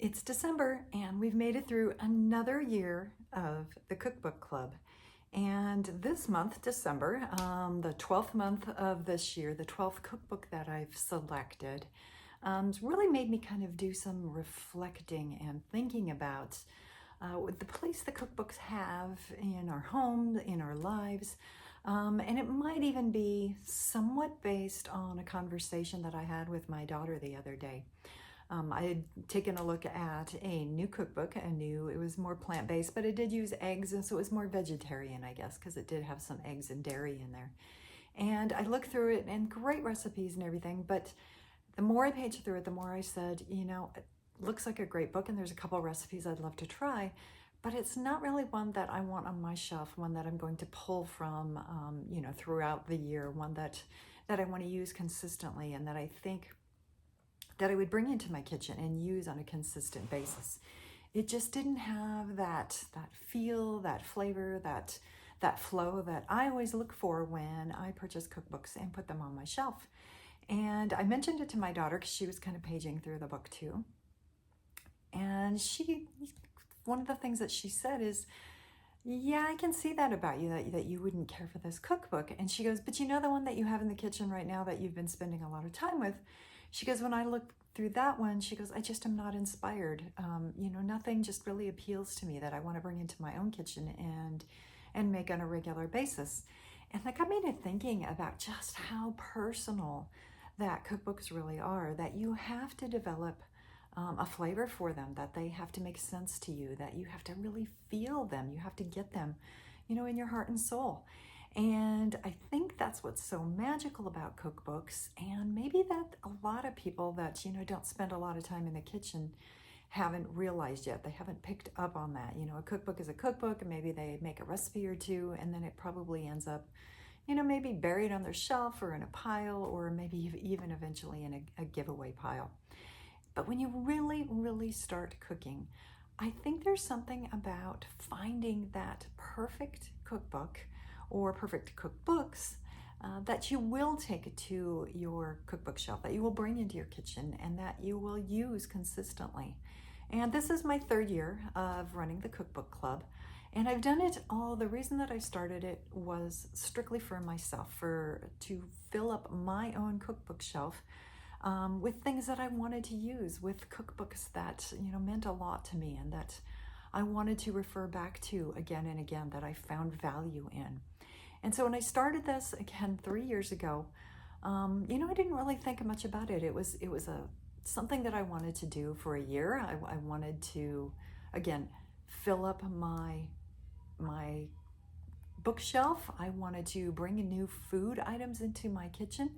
It's December and we've made it through another year of the Cookbook Club. And this month, December, the 12th month of this year, the 12th cookbook that I've selected, really made me kind of do some reflecting and thinking about the place the cookbooks have in our home, in our lives. And it might even be somewhat based on a conversation that I had with my daughter the other day. I had taken a look at a new cookbook, it was more plant-based, but it did use eggs, and so it was more vegetarian, I guess, because it did have some eggs and dairy in there. And I looked through it, and great recipes and everything, but the more I paged through it, the more I said, it looks like a great book, and there's a couple recipes I'd love to try, but it's not really one that I want on my shelf, one that I'm going to pull from, throughout the year, one that I want to use consistently, and that I think that I would bring into my kitchen and use on a consistent basis. It just didn't have that feel, that flavor, that flow that I always look for when I purchase cookbooks and put them on my shelf. And I mentioned it to my daughter because she was kind of paging through the book too. And one of the things that she said is, yeah, I can see that about you, that you wouldn't care for this cookbook. And she goes, but the one that you have in the kitchen right now that you've been spending a lot of time with, she goes, when I look through that one, she goes, I just am not inspired. Nothing just really appeals to me that I want to bring into my own kitchen and make on a regular basis. And that got me to thinking about just how personal that cookbooks really are, that you have to develop a flavor for them, that they have to make sense to you, that you have to really feel them, you have to get them, in your heart and soul. And I think that's what's so magical about cookbooks, and maybe that a lot of people that, don't spend a lot of time in the kitchen haven't realized yet. They haven't picked up on that. A cookbook is a cookbook, and maybe they make a recipe or two, and then it probably ends up, maybe buried on their shelf or in a pile, or maybe even eventually in a giveaway pile. But when you really, really start cooking, I think there's something about finding that perfect cookbook or perfect cookbooks that you will take to your cookbook shelf, that you will bring into your kitchen, and that you will use consistently. And this is my third year of running the Cookbook Club, and I've done it all. The reason that I started it was strictly for myself, to fill up my own cookbook shelf with things that I wanted to use, with cookbooks that meant a lot to me and that I wanted to refer back to again and again, that I found value in. And so when I started this again 3 years ago, I didn't really think much about it. It was something that I wanted to do for a year. I wanted to, again, fill up my bookshelf. I wanted to bring new food items into my kitchen.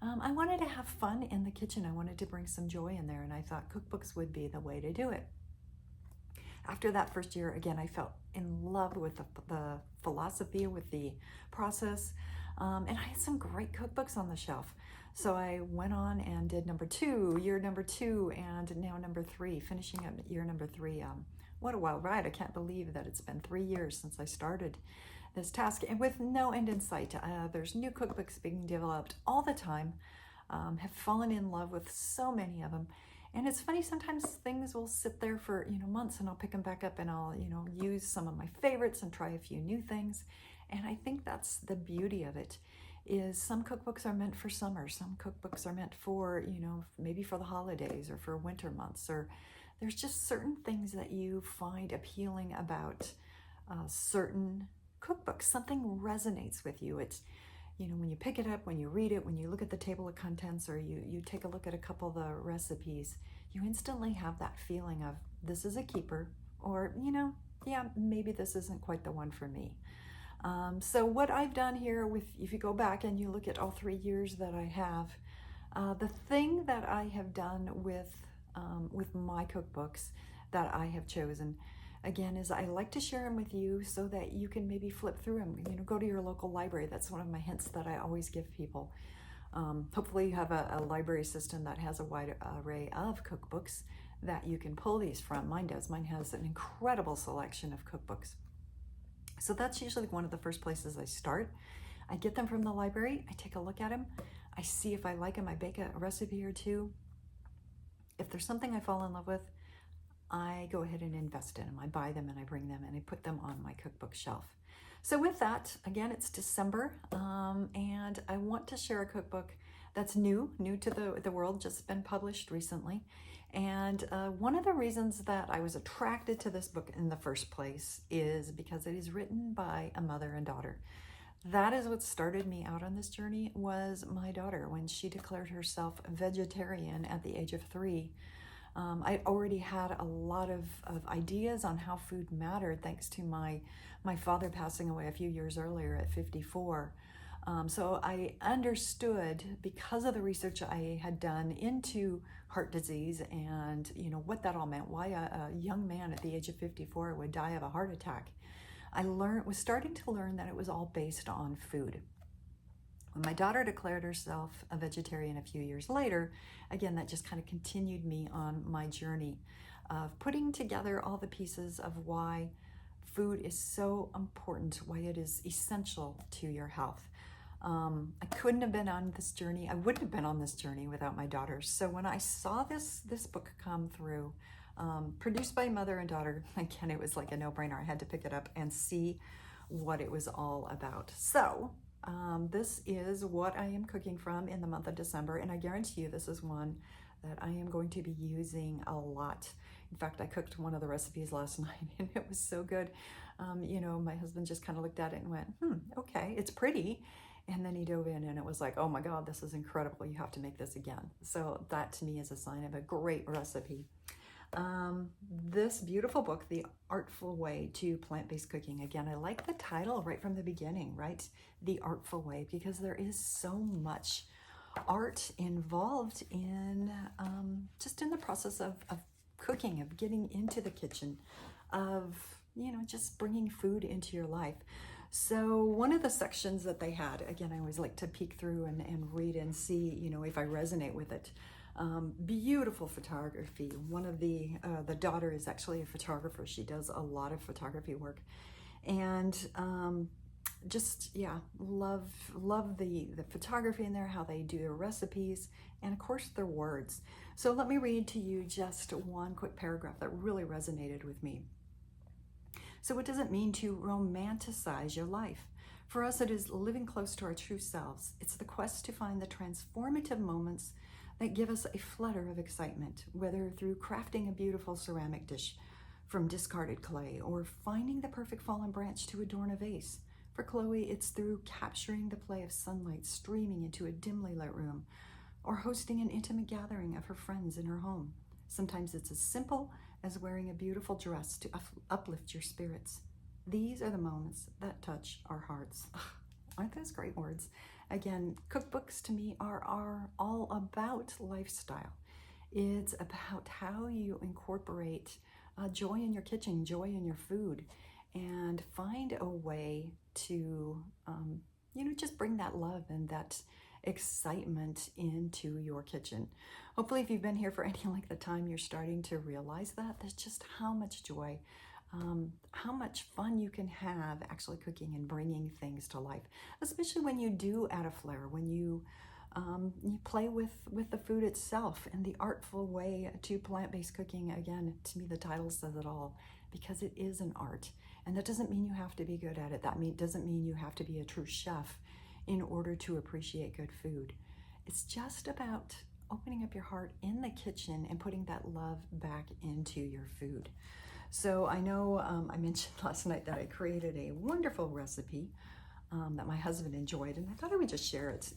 I wanted to have fun in the kitchen. I wanted to bring some joy in there, and I thought cookbooks would be the way to do it. After that first year, again, I fell in love with the philosophy, with the process, and I had some great cookbooks on the shelf. So I went on and did year number two, and now number three, finishing up year number three. What a wild ride. I can't believe that it's been 3 years since I started this task, and with no end in sight. There's new cookbooks being developed all the time. Have fallen in love with so many of them. And it's funny, sometimes things will sit there for months, and I'll pick them back up, and I'll use some of my favorites and try a few new things. And I think that's the beauty of it, is some cookbooks are meant for summer, some cookbooks are meant for maybe for the holidays or for winter months, or there's just certain things that you find appealing about certain cookbooks. Something resonates with you. It's when you pick it up, when you read it, when you look at the table of contents, or you take a look at a couple of the recipes, you instantly have that feeling of, this is a keeper, or yeah, maybe this isn't quite the one for me. So what I've done here, if you go back and you look at all 3 years that I have, the thing that I have done with my cookbooks that I have chosen, again, is I like to share them with you so that you can maybe flip through them. Go to your local library. That's one of my hints that I always give people. Hopefully you have a library system that has a wide array of cookbooks that you can pull these from. Mine does. Mine has an incredible selection of cookbooks. So that's usually one of the first places I start. I get them from the library. I take a look at them. I see if I like them. I bake a recipe or two. If there's something I fall in love with, I go ahead and invest in them. I buy them and I bring them and I put them on my cookbook shelf. So with that, again, it's December, and I want to share a cookbook that's new to the world, just been published recently. And one of the reasons that I was attracted to this book in the first place is because it is written by a mother and daughter. That is what started me out on this journey, was my daughter. When she declared herself a vegetarian at the age of 3, I already had a lot of ideas on how food mattered, thanks to my father passing away a few years earlier at 54. So I understood, because of the research I had done into heart disease and what that all meant, why a young man at the age of 54 would die of a heart attack. I was starting to learn that it was all based on food. When my daughter declared herself a vegetarian a few years later, again, that just kind of continued me on my journey of putting together all the pieces of why food is so important, why it is essential to your health. I couldn't have been on this journey. I wouldn't have been on this journey without my daughters. So when I saw this book come through, produced by mother and daughter, again, it was like a no-brainer. I had to pick it up and see what it was all about. So this is what I am cooking from in the month of December, and I guarantee you this is one that I am going to be using a lot. In fact, I cooked one of the recipes last night and it was so good. My husband just kind of looked at it and went, okay, it's pretty. And then he dove in and it was like, oh my God, this is incredible. You have to make this again. So that to me is a sign of a great recipe. This beautiful book, The Artful Way to Plant-Based Cooking. Again, I like the title right from the beginning, right? The Artful Way, because there is so much art involved in just in the process of cooking, of getting into the kitchen, of just bringing food into your life. So one of the sections that they had, again, I always like to peek through and read and see if I resonate with it. Beautiful photography. One of the daughter is actually a photographer. She does a lot of photography work, and love the photography in there, how they do their recipes, and of course their words. So let me read to you just one quick paragraph that really resonated with me. So what does it mean to romanticize your life? For us, it is living close to our true selves. It's the quest to find the transformative moments that give us a flutter of excitement, whether through crafting a beautiful ceramic dish from discarded clay or finding the perfect fallen branch to adorn a vase. For Chloe, it's through capturing the play of sunlight streaming into a dimly lit room or hosting an intimate gathering of her friends in her home. Sometimes it's as simple as wearing a beautiful dress to uplift your spirits. These are the moments that touch our hearts. Aren't those great words? Again, cookbooks to me are all about lifestyle. It's about how you incorporate joy in your kitchen, joy in your food, and find a way to, just bring that love and that excitement into your kitchen. Hopefully, if you've been here for any length of time, you're starting to realize that there's just how much joy, how much fun you can have actually cooking and bringing things to life, especially when you do add a flair, when you play with the food itself. And The Artful Way to Plant-Based Cooking, again, to me the title says it all, because it is an art. And that doesn't mean you have to be good at it. Doesn't mean you have to be a true chef in order to appreciate good food. It's just about opening up your heart in the kitchen and putting that love back into your food. So I know I mentioned last night that I created a wonderful recipe that my husband enjoyed, and I thought I would just share it.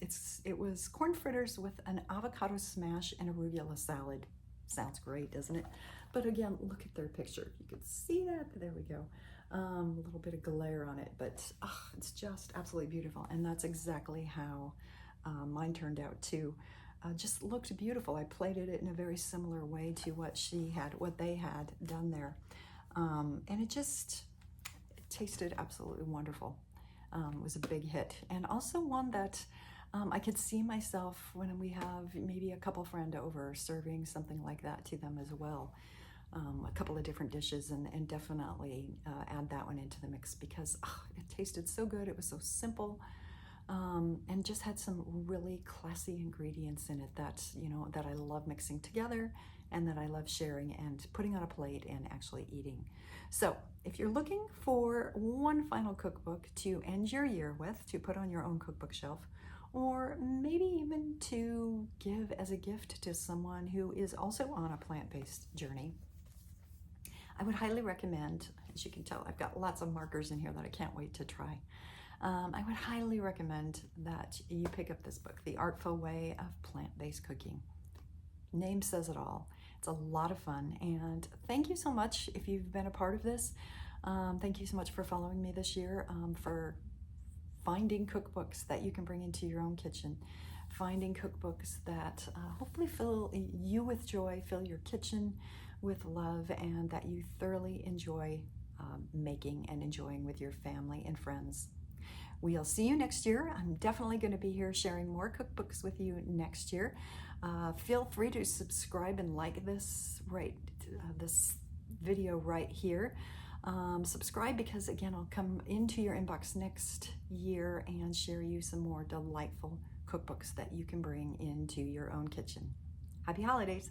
It was corn fritters with an avocado smash and arugula salad. Sounds great, doesn't it? But again, look at their picture. You can see that. There we go. A little bit of glare on it, but it's just absolutely beautiful. And that's exactly how mine turned out too. Just looked beautiful. I plated it in a very similar way to what they had done there. And it tasted absolutely wonderful. It was a big hit. And also one that I could see myself when we have maybe a couple friend over serving something like that to them as well. A couple of different dishes, and definitely add that one into the mix, because it tasted so good. It was so simple. and just had some really classy ingredients in it that, that I love mixing together and that I love sharing and putting on a plate and actually eating. So if you're looking for one final cookbook to end your year with, to put on your own cookbook shelf, or maybe even to give as a gift to someone who is also on a plant-based journey, I would highly recommend, as you can tell, I've got lots of markers in here that I can't wait to try. I would highly recommend that you pick up this book, The Artful Way of Plant-Based Cooking. Name says it all. It's a lot of fun, and thank you so much if you've been a part of this. Thank you so much for following me this year, for finding cookbooks that you can bring into your own kitchen, finding cookbooks that hopefully fill you with joy, fill your kitchen with love, and that you thoroughly enjoy making and enjoying with your family and friends. We'll see you next year. I'm definitely going to be here sharing more cookbooks with you next year. Feel free to subscribe and like this this video right here. Subscribe because, again, I'll come into your inbox next year and share you some more delightful cookbooks that you can bring into your own kitchen. Happy holidays!